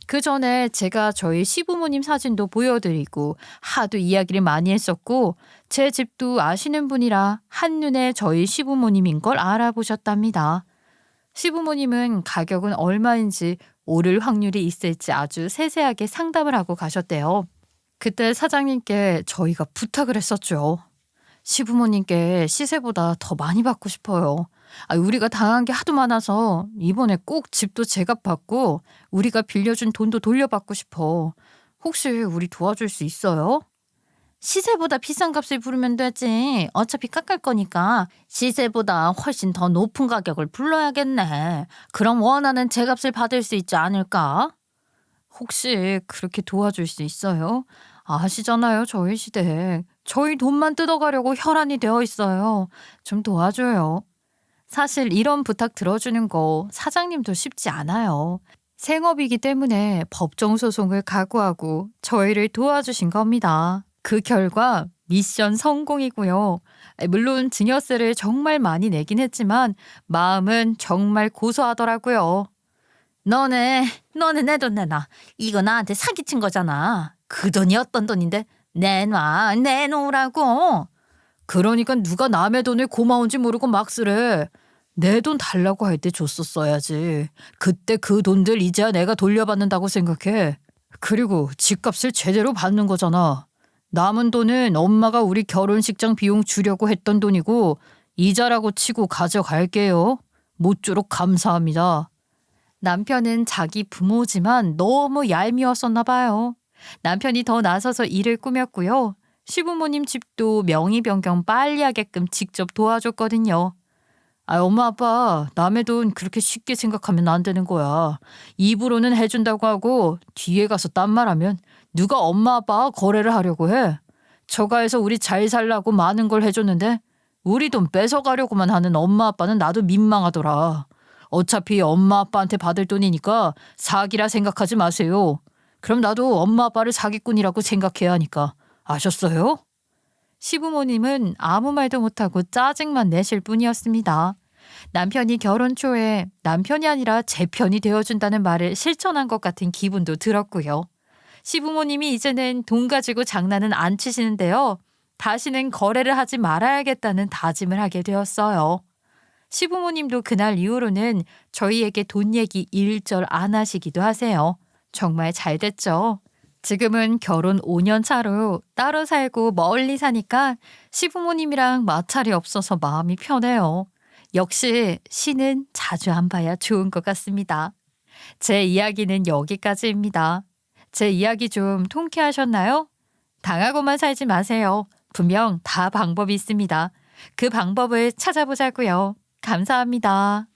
그 전에 제가 저희 시부모님 사진도 보여드리고 하도 이야기를 많이 했었고 제 집도 아시는 분이라 한눈에 저희 시부모님인 걸 알아보셨답니다. 시부모님은 가격은 얼마인지 오를 확률이 있을지 아주 세세하게 상담을 하고 가셨대요. 그때 사장님께 저희가 부탁을 했었죠. 시부모님께 시세보다 더 많이 받고 싶어요. 우리가 당한 게 하도 많아서 이번에 꼭 집도 제값받고 우리가 빌려준 돈도 돌려받고 싶어. 혹시 우리 도와줄 수 있어요? 시세보다 비싼 값을 부르면 되지. 어차피 깎을 거니까 시세보다 훨씬 더 높은 가격을 불러야겠네. 그럼 원하는 제값을 받을 수 있지 않을까? 혹시 그렇게 도와줄 수 있어요? 아시잖아요, 저희 시댁. 저희 돈만 뜯어가려고 혈안이 되어 있어요. 좀 도와줘요. 사실 이런 부탁 들어주는 거 사장님도 쉽지 않아요. 생업이기 때문에 법정 소송을 각오하고 저희를 도와주신 겁니다. 그 결과 미션 성공이고요. 물론 증여세를 정말 많이 내긴 했지만 마음은 정말 고소하더라고요. 너네 내 돈 내놔. 이거 나한테 사기친 거잖아. 그 돈이 어떤 돈인데 내놓으라고. 그러니까 누가 남의 돈을 고마운지 모르고 막 쓰래. 내 돈 달라고 할 때 줬었어야지. 그때 그 돈들 이제야 내가 돌려받는다고 생각해. 그리고 집값을 제대로 받는 거잖아. 남은 돈은 엄마가 우리 결혼식장 비용 주려고 했던 돈이고 이자라고 치고 가져갈게요. 모쪼록 감사합니다. 남편은 자기 부모지만 너무 얄미웠었나 봐요. 남편이 더 나서서 일을 꾸몄고요. 시부모님 집도 명의 변경 빨리 하게끔 직접 도와줬거든요. 엄마 아빠 남의 돈 그렇게 쉽게 생각하면 안 되는 거야. 입으로는 해준다고 하고 뒤에 가서 딴 말하면 누가 엄마 아빠 거래를 하려고 해. 저가에서 우리 잘 살라고 많은 걸 해줬는데 우리 돈 뺏어가려고만 하는 엄마 아빠는 나도 민망하더라. 어차피 엄마 아빠한테 받을 돈이니까 사기라 생각하지 마세요. 그럼 나도 엄마 아빠를 사기꾼이라고 생각해야 하니까. 아셨어요? 시부모님은 아무 말도 못하고 짜증만 내실 뿐이었습니다. 남편이 결혼 초에 남편이 아니라 제 편이 되어준다는 말을 실천한 것 같은 기분도 들었고요. 시부모님이 이제는 돈 가지고 장난은 안 치시는데요. 다시는 거래를 하지 말아야겠다는 다짐을 하게 되었어요. 시부모님도 그날 이후로는 저희에게 돈 얘기 일절 안 하시기도 하세요. 정말 잘 됐죠. 지금은 결혼 5년 차로 따로 살고 멀리 사니까 시부모님이랑 마찰이 없어서 마음이 편해요. 역시 시는 자주 안 봐야 좋은 것 같습니다. 제 이야기는 여기까지입니다. 제 이야기 좀 통쾌하셨나요? 당하고만 살지 마세요. 분명 다 방법이 있습니다. 그 방법을 찾아보자고요. 감사합니다.